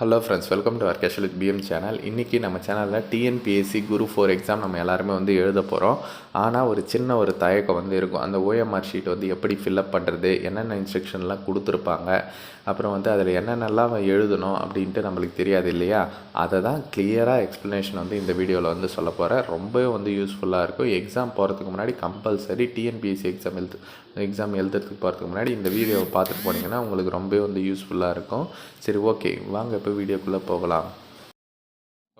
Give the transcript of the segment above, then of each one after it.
Hello friends, welcome to our casual with PM channel. இன்றைக்கி நம்ம சேனலில் டிஎன்பிஎஸ்சி குரூப் 4 எக்ஸாம் நம்ம எல்லாருமே வந்து எழுத போகிறோம். ஆனால் ஒரு சின்ன ஒரு தயக்கம் வந்து இருக்கும். அந்த ஓஎம்ஆர் ஷீட் வந்து எப்படி ஃபில்அப் பண்ணுறது, என்னென்ன இன்ஸ்ட்ரக்ஷன்லாம் கொடுத்துருப்பாங்க, அப்புறம் வந்து அதில் என்னென்னலாம் எழுதணும் அப்படின்ட்டு நம்மளுக்கு தெரியாது இல்லையா? அதை தான் கிளியராக எக்ஸ்ப்ளனேஷன் வந்து இந்த வீடியோவில் வந்து சொல்ல போகிறேன். ரொம்பவே வந்து யூஸ்ஃபுல்லாக இருக்கும். எக்ஸாம் போகிறதுக்கு முன்னாடி கம்பல்சரி டிஎன்பிஎஸ்சி எக்ஸாம் எழுதுறதுக்கு போகிறதுக்கு முன்னாடி இந்த வீடியோவை பார்த்துட்டு போனீங்கன்னா உங்களுக்கு ரொம்பவே வந்து யூஸ்ஃபுல்லாக இருக்கும். சரி, ஓகே, வாங்க இப்போ வீடியோக்குள்ளே போகலாம்.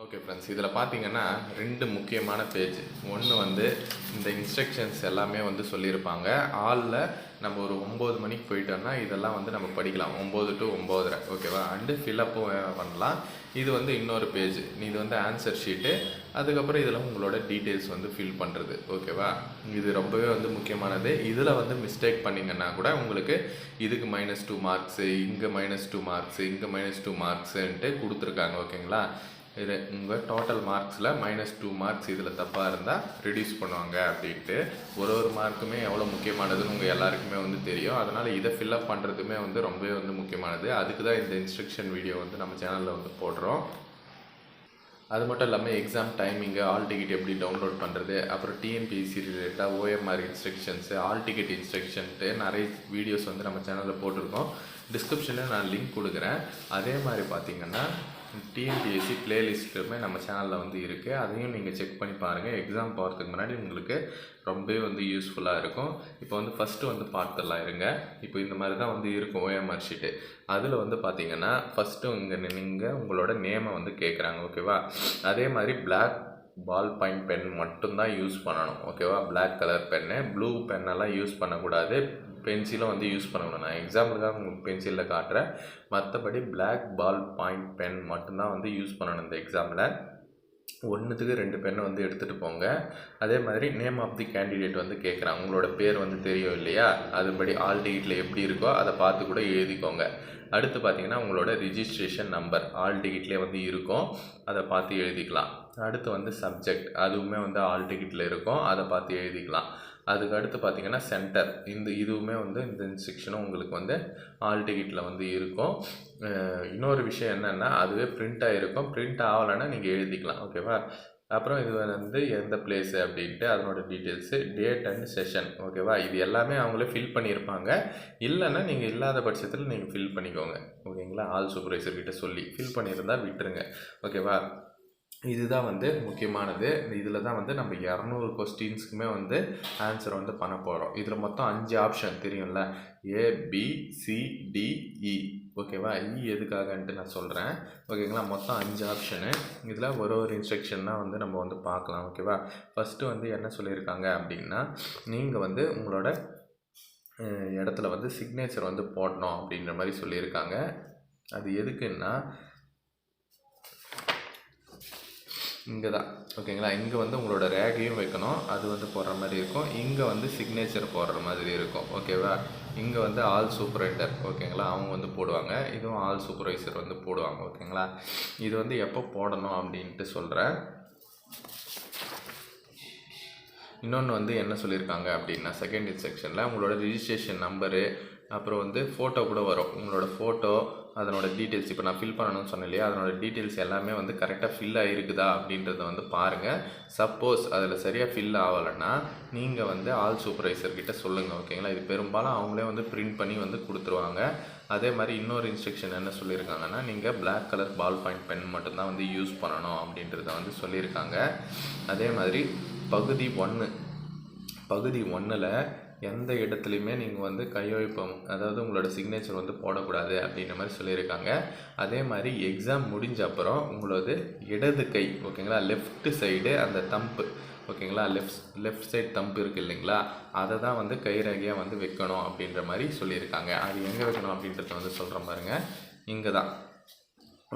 ஓகே ஃப்ரெண்ட்ஸ், இதில் பார்த்தீங்கன்னா 2 முக்கியமான பேஜ். ஒன்று வந்து இந்த இன்ஸ்ட்ரக்ஷன்ஸ் எல்லாமே வந்து சொல்லியிருப்பாங்க. ஆளில் நம்ம ஒரு 9 மணிக்கு போயிட்டோம்னா இதெல்லாம் வந்து நம்ம படிக்கலாம். 9 to 9:30, ஓகேவா? அண்டு ஃபில்அப்பும் பண்ணலாம். இது வந்து இன்னொரு பேஜ். இது வந்து ஆன்சர் ஷீட்டு. அதுக்கப்புறம் இதில் உங்களோட டீட்டெயில்ஸ் வந்து ஃபில் பண்ணுறது, ஓகேவா? இது ரொம்பவே வந்து முக்கியமானது. இதில் வந்து மிஸ்டேக் பண்ணிங்கன்னா கூட உங்களுக்கு இதுக்கு -2 மார்க்ஸு, இங்கே -2 மார்க்ஸு, இங்கே -2 மார்க்ஸுன்ட்டு கொடுத்துருக்காங்க, ஓகேங்களா? இது உங்கள் டோட்டல் மார்க்ஸில் -2 மார்க்ஸ் இதில் தப்பாக இருந்தால் ரிடியூஸ் பண்ணுவாங்க அப்படின்ட்டு. ஒரு மார்க்குமே எவ்வளோ முக்கியமானதுன்னு உங்கள் எல்லாருக்குமே வந்து தெரியும். அதனால் இதை ஃபில்அப் பண்ணுறதுமே வந்து ரொம்பவே வந்து முக்கியமானது. அதுக்கு தான் இந்த இன்ஸ்ட்ரக்ஷன் வீடியோ வந்து நம்ம சேனலில் வந்து போடுறோம். அது மட்டும் இல்லாமல் எக்ஸாம் டைமிங்கு, ஆல் டிக்கெட் எப்படி டவுன்லோட் பண்ணுறது, அப்புறம் டிஎன்பிஎஸ்சி ரிலேட்டாக ஓஎம்ஆர் இன்ஸ்ட்ரக்ஷன்ஸு, ஆல் டிக்கெட் இன்ஸ்ட்ரக்ஷன்ட்டு நிறைய வீடியோஸ் வந்து நம்ம சேனலில் போட்டிருக்கோம். டிஸ்கிரிப்ஷனில் நான் லிங்க் கொடுக்குறேன். அதே மாதிரி பார்த்திங்கன்னா டிஎன்பிஎஸ்சி பிளேலிஸ்ட்டுமே நம்ம சேனலில் வந்து இருக்குது. அதையும் நீங்கள் செக் பண்ணி பாருங்கள். எக்ஸாம் போகிறதுக்கு முன்னாடி உங்களுக்கு ரொம்பவே வந்து யூஸ்ஃபுல்லாக இருக்கும். இப்போ வந்து ஃபஸ்ட்டு வந்து பார்த்துடலாம் இருங்க. இப்போ இந்த மாதிரி தான் வந்து இருக்கும் ஓஎம்ஆர் ஷீட்டு. அதில் வந்து பார்த்திங்கன்னா ஃபஸ்ட்டு நீங்கள் உங்களோட நேமை வந்து கேட்குறாங்க, ஓகேவா? அதே மாதிரி பிளாக் பால் பாயிண்ட் பென் மட்டும்தான் யூஸ் பண்ணணும், ஓகேவா? பிளாக் கலர் பென்னு, ப்ளூ பென்னெல்லாம் யூஸ் பண்ணக்கூடாது. பென்சிலும் வந்து யூஸ் பண்ணணும். நான் எக்ஸாம்பிளுக்காக உங்களுக்கு பென்சிலில் காட்டுறேன். மற்றபடி பிளாக் பால் பாயிண்ட் பென் மட்டும்தான் வந்து யூஸ் பண்ணணும் இந்த எக்ஸாமில். 1க்கு 2 பெண்ணை வந்து எடுத்துகிட்டு போங்க. அதே மாதிரி நேம் ஆஃப் தி கேண்டிடேட் வந்து கேட்குறாங்க. உங்களோட பேர் வந்து தெரியும் இல்லையா? அதுபடி ஆல் டிக்கெட்டில் எப்படி இருக்கோ அதை பார்த்து கூட எழுதிக்கோங்க. அடுத்து பார்த்தீங்கன்னா உங்களோட ரிஜிஸ்ட்ரேஷன் நம்பர் ஆல் டிக்கெட்லேயே வந்து இருக்கும், அதை பார்த்து எழுதிக்கலாம். அடுத்து வந்து சப்ஜெக்ட், அதுவுமே வந்து ஆல் டிக்கெட்டில் இருக்கும், அதை பார்த்து எழுதிக்கலாம். அதுக்கு அடுத்து பார்த்திங்கன்னா சென்டர், இதுவுமே வந்து இந்த செக்ஷனும் உங்களுக்கு வந்து ஆல் டிக்கெட்டில் வந்து இருக்கும். இன்னொரு விஷயம் என்னென்னா அதுவே பிரிண்ட் ஆகிருக்கும். பிரிண்ட் ஆகலைன்னா நீங்கள் எழுதிக்கலாம், ஓகேவா? அப்புறம் இது வந்து எந்த பிளேஸு அப்படின்ட்டு அதனோட டீட்டெயில்ஸு, டேட் அண்ட் செஷன், ஓகேவா? இது எல்லாமே அவங்களே ஃபில் பண்ணியிருப்பாங்க. இல்லைன்னா நீங்கள் இல்லாத பட்சத்தில் நீங்கள் ஃபில் பண்ணிக்கோங்க, ஓகேங்களா? ஆல் சூப்பர்வைசர்கிட்ட சொல்லி ஃபில் பண்ணியிருந்தால் விட்டுருங்க, ஓகேவா? இதுதான் வந்து முக்கியமானது. இதில் தான் வந்து நம்ம 200 கொஸ்டின்ஸுக்குமே வந்து ஆன்சர் வந்து பண்ண போகிறோம். இதில் மொத்தம் 5 ஆப்ஷன் தெரியும்ல, ABCDE, ஓகேவா? எதுக்காகன்ட்டு நான் சொல்கிறேன், ஓகேங்களா? மொத்தம் 5 ஆப்ஷனு. இதில் ஒரு இன்ஸ்ட்ரக்ஷன்னாக வந்து நம்ம வந்து பார்க்கலாம், ஓகேவா? ஃபஸ்ட்டு வந்து என்ன சொல்லியிருக்காங்க அப்படின்னா, நீங்கள் வந்து உங்களோட இடத்துல வந்து சிக்னேச்சர் வந்து போடணும் அப்படின்ற மாதிரி சொல்லியிருக்காங்க. அது எதுக்குன்னா இங்கே தான், ஓகேங்களா? இங்கே வந்து உங்களோட ரேகையும் வைக்கணும், அது வந்து போடுற மாதிரி இருக்கும். இங்கே வந்து சிக்னேச்சர் போடுற மாதிரி இருக்கும், ஓகேவா? இங்கே வந்து ஆல் சூப்பர்வைசர், ஓகேங்களா? அவங்க வந்து போடுவாங்க. இதுவும் ஆல் சூப்பர்வைசர் வந்து போடுவாங்க, ஓகேங்களா? இது வந்து எப்போ போடணும் அப்படின்ட்டு சொல்கிறேன். இன்னொன்று வந்து என்ன சொல்லியிருக்காங்க அப்படின்னா, செகண்ட் இன்ஸ்ட்ரக்ஷனில் உங்களோட ரிஜிஸ்ட்ரேஷன் நம்பரு, அப்புறம் வந்து ஃபோட்டோ கூட வரும். உங்களோட ஃபோட்டோ, அதனோட டீட்டெயில்ஸ், இப்போ நான் ஃபில் பண்ணணும்னு சொன்னேன் இல்லையா? அதனோட டீட்டெயில்ஸ் எல்லாமே வந்து கரெக்டாக ஃபில் ஆகிருக்குதா அப்படின்றத வந்து பாருங்கள். சப்போஸ் அதில் சரியாக ஃபில் ஆகலைன்னா நீங்கள் வந்து ஆல் சூப்பர்வைசர்கிட்ட சொல்லுங்கள், ஓகேங்களா? இது பெரும்பாலும் அவங்களே வந்து பிரிண்ட் பண்ணி வந்து கொடுத்துருவாங்க. அதே மாதிரி இன்னொரு இன்ஸ்ட்ரக்ஷன் என்ன சொல்லியிருக்காங்கன்னா, நீங்கள் black colour ball point pen மட்டும்தான் வந்து யூஸ் பண்ணணும் அப்படின்றத வந்து சொல்லியிருக்காங்க. அதே மாதிரி பகுதி 1ல் எந்த இடத்துலையுமே நீங்கள் வந்து கையொப்பம், அதாவது உங்களோட சிக்னேச்சர் வந்து போடக்கூடாது அப்படின்ற மாதிரி சொல்லியிருக்காங்க. அதே மாதிரி எக்ஸாம் முடிஞ்ச அப்புறம் உங்களோட இடது கை, ஓகேங்களா? லெஃப்ட் சைடு அந்த தம்பு, ஓகேங்களா? லெஃப்ட் சைடு தம்பு இருக்குது இல்லைங்களா? அதை தான் வந்து கைரேகையாக வந்து வைக்கணும் அப்படின்ற மாதிரி சொல்லியிருக்காங்க. அது எங்கே வைக்கணும் அப்படின்றத வந்து சொல்கிறேன் பாருங்கள். இங்கே தான்,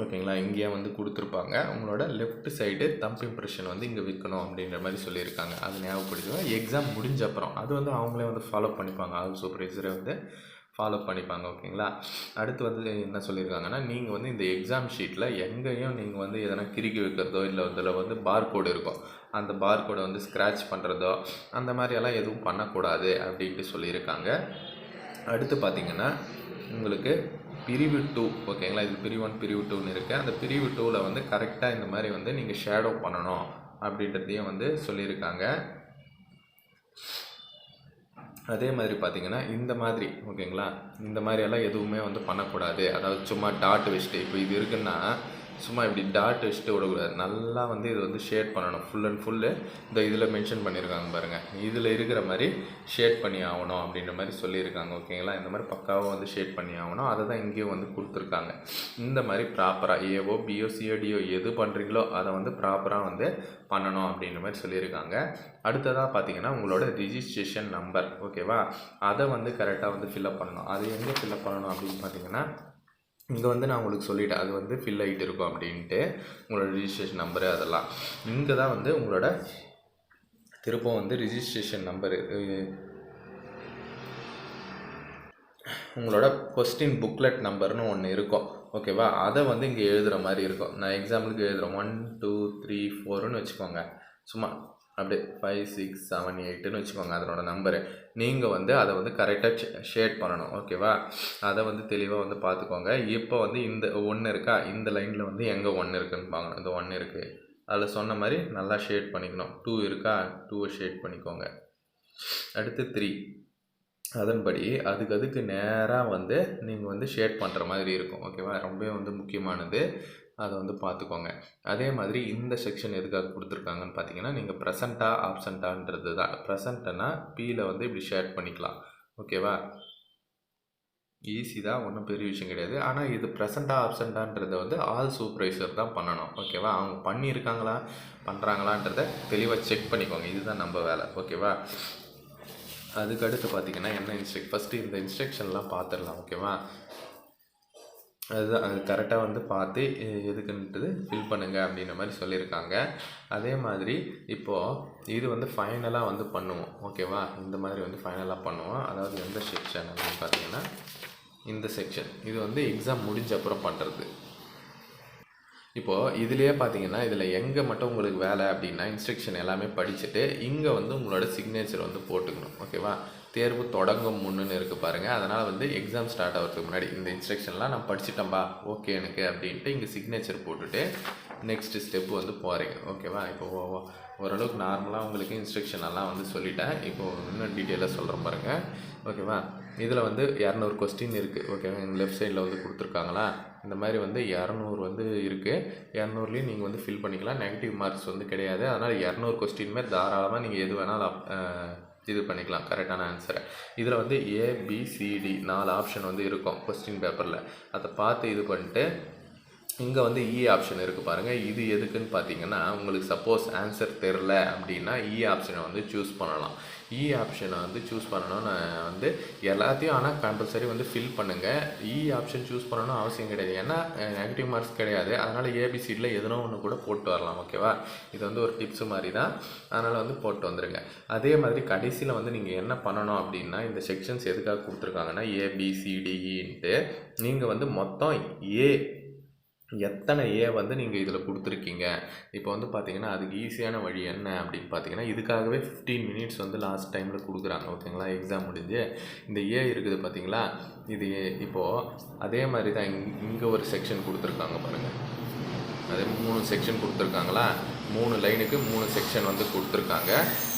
ஓகேங்களா? இங்கேயே வந்து கொடுத்துருப்பாங்க. உங்களோட லெஃப்ட் சைடு தம்ப் இம்ப்ரெஷன் வந்து இங்கே வைக்கணும் அப்படின்ற மாதிரி சொல்லியிருக்காங்க. அது ஞாபகப்படுத்துவேன். எக்ஸாம் முடிஞ்ச அப்புறம் அது வந்து அவங்களே வந்து ஃபாலோ பண்ணிப்பாங்க, ஆல் சூப்பர்வைசரை வந்து ஃபாலோ பண்ணிப்பாங்க, ஓகேங்களா? அடுத்து வந்து என்ன சொல்லியிருக்காங்கன்னா, நீங்கள் வந்து இந்த எக்ஸாம் ஷீட்டில் எங்கேயும் நீங்கள் வந்து எதனா கிறுக்கி வைக்கிறதோ, இல்லை இதில் வந்து பார்கோடு இருக்கும், அந்த பார்கோடை வந்து ஸ்க்ராட்ச் பண்ணுறதோ அந்த மாதிரியெல்லாம் எதுவும் பண்ணக்கூடாது அப்படின்ட்டு சொல்லியிருக்காங்க. அடுத்து பார்த்திங்கன்னா உங்களுக்கு பிரிவு 2 ஓகேங்களா. இது பிரிவு 1 பிரிவு 2ன்னு இருக்குது. அந்த பிரிவு 2வில் வந்து கரெக்டாக இந்த மாதிரி வந்து நீங்கள் ஷேடோ பண்ணணும் அப்படின்றதையும் வந்து சொல்லியிருக்காங்க. அதே மாதிரி பார்த்தீங்கன்னா இந்த மாதிரி ஓகேங்களா, இந்த மாதிரியெல்லாம் எதுவுமே வந்து பண்ணக்கூடாது. அதாவது சும்மா டாட் வச்சுட்டு இப்போ இது இருக்குன்னா சும்மா இப்படி டாட் வச்சுட்டு விடக்கூடாது. நல்லா வந்து இது வந்து ஷேட் பண்ணணும். ஃபுல் அண்ட் ஃபுல்லு இந்த இதில் மென்ஷன் பண்ணியிருக்காங்க பாருங்கள், இதில் இருக்கிற மாதிரி ஷேட் பண்ணி ஆகணும் அப்படின்ற மாதிரி சொல்லியிருக்காங்க ஓகேங்களா. இந்த மாதிரி பக்காவாக வந்து ஷேட் பண்ணி ஆகணும். அதை தான் இங்கேயும் வந்து கொடுத்துருக்காங்க. இந்த மாதிரி ப்ராப்பராக ஏஓ பிஓ சிஓடிஓ எது பண்ணுறீங்களோ அதை வந்து ப்ராப்பராக வந்து பண்ணணும் அப்படின்ற மாதிரி சொல்லியிருக்காங்க. அடுத்ததாக பார்த்தீங்கன்னா உங்களோட ரிஜிஸ்ட்ரேஷன் நம்பர் ஓகேவா, அதை வந்து கரெக்டாக வந்து ஃபில்அப் பண்ணணும். அது எங்கே ஃபில்அப் பண்ணணும் அப்படின்னு பார்த்தீங்கன்னா இங்கே வந்து நான் உங்களுக்கு சொல்லிட்டேன், அது வந்து ஃபில் ஆகிட்டு இருக்கும் அப்படின்ட்டு உங்களோட ரிஜிஸ்ட்ரேஷன் நம்பரு அதெல்லாம். இங்கே தான் வந்து உங்களோட திருப்பம் வந்து ரிஜிஸ்ட்ரேஷன் நம்பரு உங்களோட கொஸ்டின் புக்லெட் நம்பர்னு ஒன்று இருக்கும் ஓகேவா. அதை வந்து இங்கே எழுதுகிற மாதிரி இருக்கும். நான் எக்ஸாம்பிளுக்கு எழுதுகிறேன் 1 2 3 4ன்னு வச்சுக்கோங்க. சும்மா அப்படியே 5 6 7 8ன்னு வச்சுக்கோங்க அதனோட நம்பரு. நீங்கள் வந்து அதை வந்து கரெக்டாக ஷேட் பண்ணணும் ஓகேவா. அதை வந்து தெளிவாக வந்து பார்த்துக்கோங்க. இப்போ வந்து இந்த 1 இருக்கா, இந்த லைனில் வந்து எங்கே 1 இருக்குன்னு பார்க்கணும். இந்த 1 இருக்குது, அதில் சொன்ன மாதிரி நல்லா ஷேட் பண்ணிக்கணும். 2 இருக்கா, 2வை ஷேட் பண்ணிக்கோங்க. அடுத்து 3, அதன்படி அதுக்கு நேராக வந்து நீங்கள் வந்து ஷேட் பண்ணுற மாதிரி இருக்கும் ஓகேவா. ரொம்பவே வந்து முக்கியமானது, அதை வந்து பார்த்துக்கோங்க. அதே மாதிரி இந்த செக்ஷன் எதுக்காக கொடுத்துருக்காங்கன்னு பார்த்தீங்கன்னா நீங்கள் ப்ரெசண்ட்டாக ஆப்சண்ட்டான்றது தான். ப்ரெசண்ட்டுன்னா பியில் வந்து இப்படி ஷேட் பண்ணிக்கலாம் ஓகேவா. ஈஸி தான், ஒன்றும் பெரிய விஷயம் கிடையாது. ஆனால் இது ப்ரெசண்ட்டாக ஆப்சண்ட்டான்றதை வந்து ஆல் சூப்பர்வைசர் தான் பண்ணணும் ஓகேவா. அவங்க பண்ணியிருக்காங்களா பண்ணுறாங்களான்றதை தெளிவாக செக் பண்ணிக்கோங்க. இதுதான் நம்ம வேலை ஓகேவா. அதுக்கடுத்து பார்த்தீங்கன்னா என்ன ஃபஸ்ட்டு இந்த இன்ஸ்ட்ரக்ஷன்லாம் பார்த்துடலாம் ஓகேவா. அதுதான் அது கரெக்டாக வந்து பார்த்து எதுக்குன்றது ஃபில் பண்ணுங்கள் அப்படின்ற மாதிரி சொல்லியிருக்காங்க. அதே மாதிரி இப்போது இது வந்து ஃபைனலாக வந்து பண்ணுவோம் ஓகேவா. இந்த மாதிரி வந்து ஃபைனலாக பண்ணுவோம். அதாவது எந்த செக்ஷன் அப்படின்னு பார்த்தீங்கன்னா இந்த செக்ஷன், இது வந்து எக்ஸாம் முடிஞ்ச அப்புறம் பண்ணுறது. இப்போது இதிலே பார்த்தீங்கன்னா இதில் எங்கே மட்டும் உங்களுக்கு வேலை அப்படின்னா இன்ஸ்ட்ரக்ஷன் எல்லாமே படிச்சுட்டு இங்கே வந்து உங்களோட சிக்னேச்சர் வந்து போட்டுக்கணும் ஓகேவா. தேர்வு தொடங்கும் முன்னுன்னு இருக்குது பாருங்கள். அதனால் வந்து எக்ஸாம் ஸ்டார்ட் ஆகிறதுக்கு முன்னாடி இந்த இன்ஸ்ட்ரக்ஷன்லாம் நான் படிச்சுட்டேன்பா ஓகே எனக்கு அப்படின்ட்டு இங்கே சிக்னேச்சர் போட்டுட்டு நெக்ஸ்ட்டு ஸ்டெப்பு வந்து போகிறீங்க ஓகேவா. இப்போது ஓரளவுக்கு நார்மலாக உங்களுக்கு இன்ஸ்ட்ரக்ஷன் எல்லாம் வந்து சொல்லிட்டேன். இப்போது இன்னும் டீட்டெயிலாக சொல்கிறேன் பாருங்கள் ஓகேவா. இதில் வந்து 200 கொஸ்டின் இருக்குது ஓகேவா. எங்கள் லெஃப்ட் சைடில் வந்து கொடுத்துருக்காங்களா, இந்த மாதிரி வந்து 200 வந்து இருக்குது. 200லேயும் நீங்கள் வந்து ஃபில் பண்ணிக்கலாம். நெகட்டிவ் மார்க்ஸ் வந்து கிடையாது. அதனால் 200 கொஸ்டின் மாதிரி தாராளமாக நீங்கள் எது வேணாலும் இது பண்ணிக்கலாம் கரெக்டான ஆன்சரை. இதில் வந்து ஏபிசிடி 4 ஆப்ஷன் வந்து இருக்கும் கொஸ்டின் பேப்பரில். அதை பார்த்து இது பண்ணிட்டு இங்கே வந்து ஆப்ஷன் இருக்குது பாருங்கள். இது எதுக்குன்னு பார்த்தீங்கன்னா உங்களுக்கு சப்போஸ் ஆன்சர் தெரில அப்படின்னா ஆப்ஷனை வந்து சூஸ் பண்ணலாம். ஆப்ஷனை வந்து சூஸ் பண்ணணும்னு வந்து எல்லாத்தையும் ஆனால் கம்பல்சரி வந்து ஃபில் பண்ணுங்கள். ஆப்ஷன் சூஸ் பண்ணணும் அவசியம் கிடையாது, ஏன்னா நெகட்டிவ் மார்க்ஸ் கிடையாது. அதனால் ஏபிசிடியில் எதனோ ஒன்று கூட போட்டு வரலாம் ஓகேவா. இது வந்து ஒரு டிப்ஸு மாதிரி தான், அதனால் வந்து போட்டு வந்துடுங்க. அதே மாதிரி கடைசியில் வந்து நீங்கள் என்ன பண்ணணும் அப்படின்னா இந்த செக்ஷன்ஸ் எதுக்காக கொடுத்துருக்காங்கன்னா ஏபிசிடிஇன்ட்டு நீங்கள் வந்து மொத்தம் எத்தனை வந்து நீங்கள் இதில் கொடுத்துருக்கீங்க. இப்போ வந்து பார்த்தீங்கன்னா அதுக்கு ஈஸியான வழி என்ன அப்படின்னு பார்த்தீங்கன்னா இதுக்காகவே 15 மினிட்ஸ் வந்து லாஸ்ட் டைமில் கொடுக்குறாங்க ஓகேங்களா. எக்ஸாம் முடிஞ்சு இந்த இருக்குது பார்த்தீங்களா, இது இப்போது அதே மாதிரி தான் இங்கே ஒரு செக்ஷன் கொடுத்துருக்காங்க பாருங்கள். அதே 3 செக்ஷன் கொடுத்துருக்காங்களா, 3 லைனுக்கு 3 செக்ஷன் வந்து கொடுத்துருக்காங்க.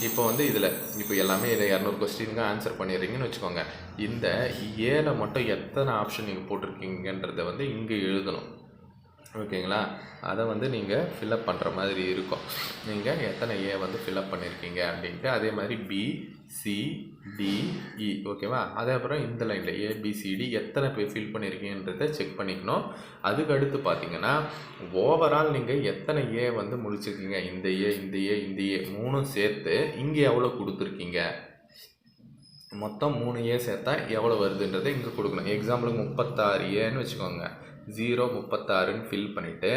இப்போ வந்து இதில் இப்போ எல்லாமே இதை 200 கொஸ்டினுக்கு ஆன்சர் பண்ணிடுறீங்கன்னு வச்சுக்கோங்க. இந்த மட்டும் எத்தனை ஆப்ஷன் நீங்கள் போட்டிருக்கீங்கன்றதை வந்து இங்கே எழுதணும் ஓகேங்களா. அதை வந்து நீங்கள் ஃபில்அப் பண்ணுற மாதிரி இருக்கும். நீங்கள் எத்தனை வந்து ஃபில்அப் பண்ணியிருக்கீங்க அப்படின்ட்டு. அதே மாதிரி பிசிடிஇ ஓகேவா. அதே அப்புறம் இந்த லைனில் ஏபிசிடி எத்தனை பேர் ஃபில் பண்ணியிருக்கீங்கன்றதை செக் பண்ணிக்கணும். அதுக்கு அடுத்து பார்த்தீங்கன்னா ஓவரால் நீங்கள் எத்தனை வந்து முடிச்சிருக்கீங்க, இந்த இந்த 3 சேர்த்து இங்கே எவ்வளோ கொடுத்துருக்கீங்க, மொத்தம் 3 சேர்த்தா எவ்வளோ வருதுன்றதை இங்கே கொடுக்கணும். எக்ஸாம்பிளுக்கு 36 வச்சுக்கோங்க. 36ன்னு ஃபில் பண்ணிவிட்டு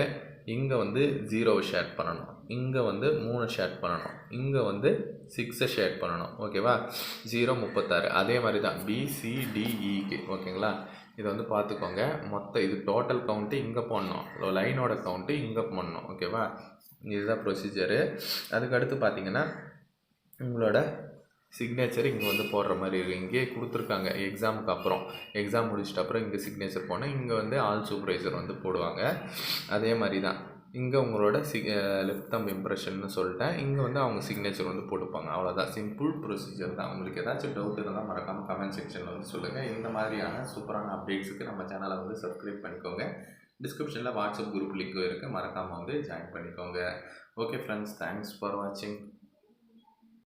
இங்கே வந்து 0 ஷேட் பண்ணணும், இங்கே வந்து 3 ஷேட் பண்ணணும், இங்கே வந்து 6 ஷேட் பண்ணணும் ஓகேவா. 36. அதே மாதிரி தான் பிசிடிஇக்கு ஓகேங்களா. இதை வந்து பார்த்துக்கோங்க. மொத்தம் இது டோட்டல் கவுண்ட்டு இங்கே போடணும், லைனோட கவுண்ட்டு இங்கே போடணும் ஓகேவா. இதுதான் ப்ரொசீஜரு. அதுக்கடுத்து பார்த்தீங்கன்னா உங்களோட சிக்னேச்சர் இங்கே வந்து போடுற மாதிரி இருக்குது. இங்கேயே கொடுத்துருக்காங்க எக்ஸாமுக்கு அப்புறம். எக்ஸாம் முடிச்சிட்ட அப்புறம் இங்கே சிக்னேச்சர் போனால் இங்கே வந்து ஆல் சூப்பர்வைசர் வந்து போடுவாங்க. அதே மாதிரி தான் இங்கே உங்களோட லெஃப்ட் தம்ப் இம்ப்ரெஷன்னு சொல்லிட்டேன். இங்கே வந்து அவங்க சிக்னேச்சர் வந்து போட்டுப்பாங்க. அவ்வளோதான், சிம்பிள் ப்ரொசீஜர் தான். உங்களுக்கு ஏதாச்சும் டவுட் இருந்தால் மறக்காமல் கமெண்ட் செக்ஷனில் வந்து சொல்லுங்கள். இந்த மாதிரியான சூப்பரான அப்டேட்ஸுக்கு நம்ம சேனலை வந்து சப்ஸ்கிரைப் பண்ணிக்கோங்க. டிஸ்கிரிப்ஷனில் வாட்ஸ்அப் குரூப் லிங்க்கும் இருக்குது, மறக்காமல் வந்து ஜாயின் பண்ணிக்கோங்க. ஓகே ஃப்ரெண்ட்ஸ், தேங்க்ஸ் ஃபார் வாட்சிங்.